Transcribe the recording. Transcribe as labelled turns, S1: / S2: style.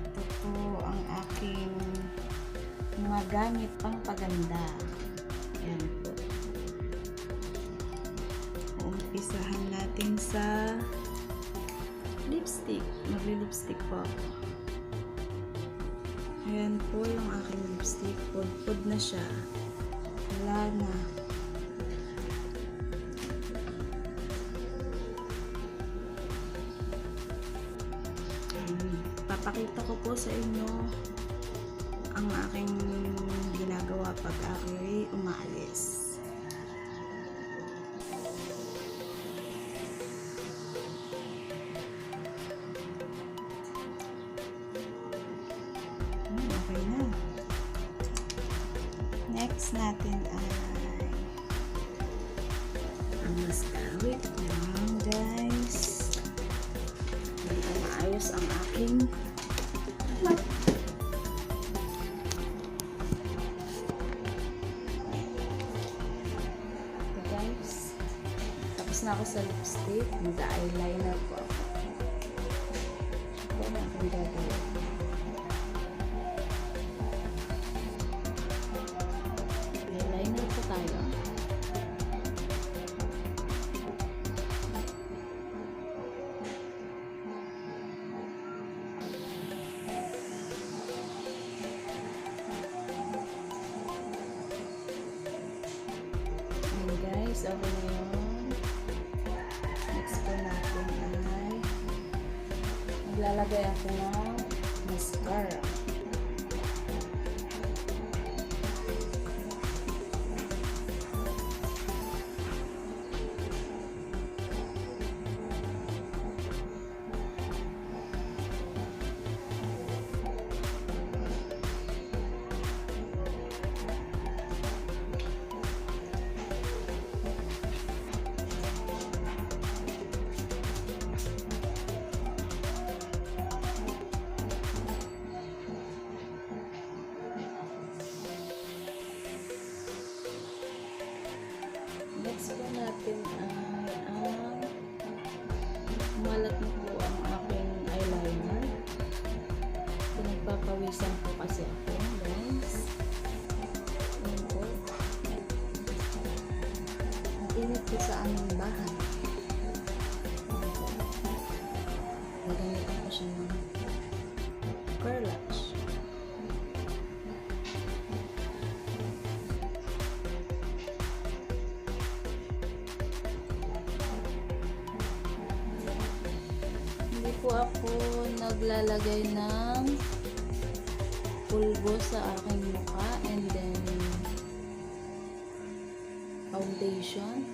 S1: Ito po ang aking mga gamit pang paganda. Yan po. Umpisahan natin sa lipstick. Magli-lipstick po ako. Ayan po yung aking lipstick. Pud na siya. Wala na. Papakita ko po sa inyo ang aking ginagawa pag ako'y umaalis. Okay na. Next natin ay ang mascara. Wait lang guys. Hindi ko maayos ang aking guys. Tapos na ako sa lipstick. Mag-eyeliner po ako. Ito na akong gagawin. Eyeliner po tayo. Guys, okay na yun. Next po natin ay maglalagay ako ng mascara. Next po natin ay ang malat na po ang aking eyeliner. Pinagpapawisan po kasi ako, guys. Ayan po. Ang init po sa aming bahay. Gagamitan ko siya ng curlash. Hindi po ako naglalagay ng pulbo sa aking mukha and then foundation.